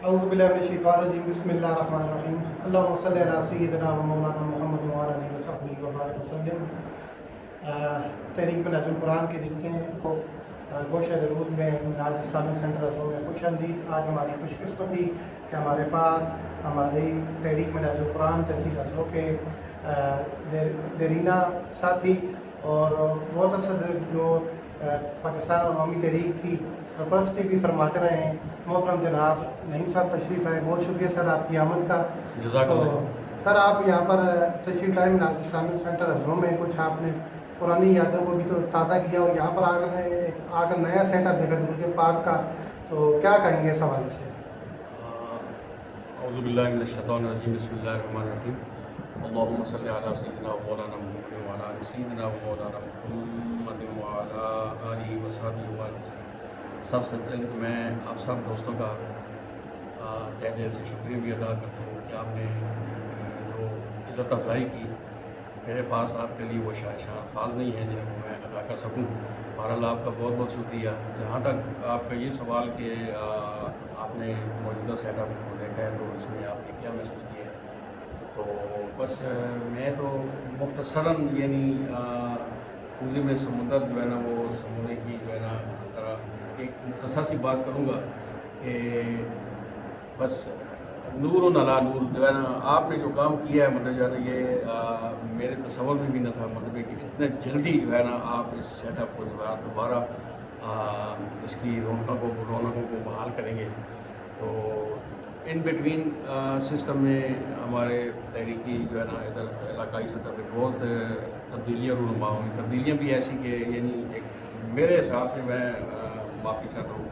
اعوذ باللہ من الشیطان الرجیم بسم اللہ الرحمن الرحیم اللہم صلی علی سیدنا و مولانا محمد وعلی آلہ وصحبہ وبارک وسلم۔ تحریک منہاج القرآن کے جتنے ہیں وہ گوشہ درود میں منہاج اسلامک سینٹر ازرو میں خوش آمدید۔ آج ہماری خوش قسمتی کہ ہمارے پاس ہماری تحریک منہاج القرآن تحصیل ازرو کے دیرینہ ساتھی اور بہت عرصہ سے جو پاکستان اور عوامی تحریک کی سرپرستی بھی فرماتے رہے ہیں، محترم جناب نعیم صاحب تشریف آئے۔ بہت شکریہ سر آپ کی آمد کا۔ جزاک اللہ۔ سر آپ یہاں پر تشریف لائے منہاج اسلامک سینٹر ازرو میں، کچھ آپ نے پرانی یادوں کو بھی تو تازہ کیا اور یہاں پر آ کر نیا سیٹ اپ دیکھا درود پاک کا، تو کیا کہیں گے اس حوالے سے؟ اعوذ باللہ من الشیطان الرجیم بسم اللہ الرحمن الرحیم اللہم صلی علی سیدنا و مولانا محمد وعلی آل سیدنا و مولانا محمد وعلی آلہ وصحبہ وسلم۔ سب سے پہلے تو میں آپ سب دوستوں کا تہ دل سے شکریہ بھی ادا کرتا ہوں کہ آپ نے جو عزت افزائی کی، میرے پاس آپ کے لیے وہ شاہ الفاظ نہیں ہیں جنہیں میں ادا کر سکوں۔ بہرحال آپ کا بہت بہت شکریہ۔ جہاں تک آپ کا یہ سوال کہ آپ نے موجودہ سیٹ اپ کو دیکھا ہے تو اس میں آپ نے کیا محسوس کیا ہے، تو بس میں تو مختصراً یعنی کوزے میں سمندر جو ہے نا وہ سمونے کی جو ہے نا طرح ایک مختصر سی بات کروں گا کہ بس نور و نلا نور جو ہے نا آپ نے جو کام کیا ہے، مطلب جو ہے نا یہ میرے تصور میں بھی نہ تھا، مطلب کہ اتنا جلدی جو ہے نا آپ اس سیٹ اپ کو جو ہے دوبارہ اس کی رونقوں کو بحال کریں گے۔ تو ان بٹوین سسٹم میں ہمارے تحریکی جو ہے نا ادھر علاقائی سطح پہ بہت تبدیلیاں رونما ہوئی، تبدیلیاں بھی ایسی کہ یعنی ایک میرے حساب سے میں معافی چاہتا ہوں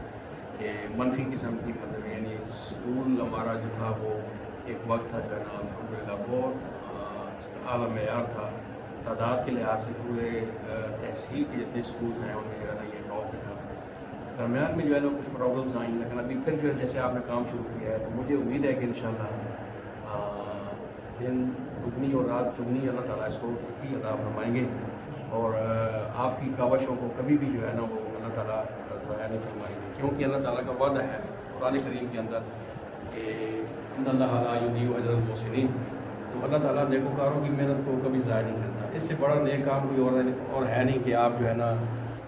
کہ منفی قسم کی، مطلب یعنی اسکول ہمارا جو تھا وہ ایک وقت تھا جو ہے نا الحمدللہ بہت اعلیٰ معیار تھا، تعداد کے لحاظ سے پورے تحصیل کے جتنے اسکولز ہیں ان میں جو ہے نا یہ ٹاپ پہ تھا۔ درمیان میں جو ہے نا کچھ پرابلمز آئیں، لیکن ابھی پھر جو ہے جیسے آپ نے کام شروع کیا ہے تو مجھے امید ہے کہ انشاءاللہ دن دگنی اور رات چگنی اللہ تعالیٰ اس کو ترقی عطا فرمائیں گے، اور آپ کی کاوشوں کو کبھی بھی جو ہے نا وہ اللہ تعالیٰ ضائع نہیں فرمائیں گے، کیونکہ اللہ تعالیٰ کا وعدہ ہے قرآن کریم کے اندر کہ ان اللہ لا یضیع اجر المحسنین، تو اللہ تعالیٰ نیکوکاروں کی محنت کو کبھی ضائع نہیں کرتا۔ اس سے بڑا نیک کام کوئی اور ہے نہیں کہ آپ جو ہے نا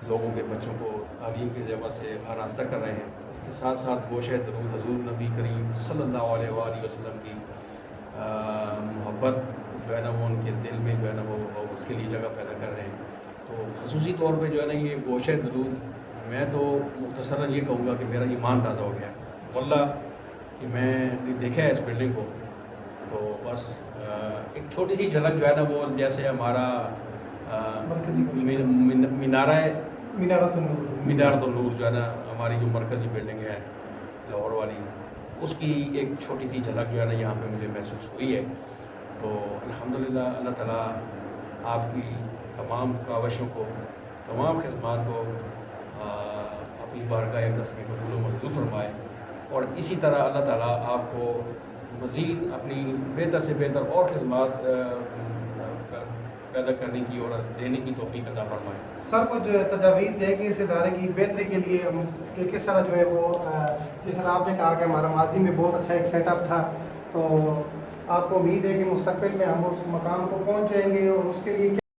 لوگوں کے بچوں کو تعلیم کے زیور سے آراستہ کر رہے ہیں، اس کے ساتھ ساتھ گوشہ درود حضور نبی کریم صلی اللہ علیہ وآلہ وسلم کی محبت جو ہے نا وہ ان کے دل میں جو ہے نا وہ اس کے لیے جگہ پیدا کر رہے ہیں۔ تو خصوصی طور پہ جو ہے نا یہ گوشہ درود، میں تو مختصراً یہ کہوں گا کہ میرا ایمان تازہ ہو گیا واللہ کہ میں نے دیکھا ہے اس بلڈنگ کو، تو بس ایک چھوٹی سی جھلک جو ہے نا وہ جیسے ہمارا مینارۃ النور جو ہے نا ہماری جو مرکزی بلڈنگ ہے لاہور والی، اس کی ایک چھوٹی سی جھلک جو ہے نا یہاں پہ مجھے محسوس ہوئی ہے۔ تو الحمدللہ اللہ تعالیٰ آپ کی تمام کاوشوں کو، تمام خدمات کو اپنی بارگاہ اقدس میں قبول و منظور فرمائے، اور اسی طرح اللہ تعالیٰ آپ کو مزید اپنی بہتر سے بہتر اور خدمات پیدا کرنے کی اور دینے کی توفیق عطا فرمائے۔ سر کچھ تجاویز ہے کہ اس ادارے کی بہتری کے لیے کہ کس طرح جو ہے وہ جس طرح آپ نے کہا کہ ہمارا ماضی میں بہت اچھا ایک سیٹ اپ تھا، تو آپ کو امید ہے کہ مستقبل میں ہم اس مقام کو پہنچ جائیں گے، اور اس کے لیے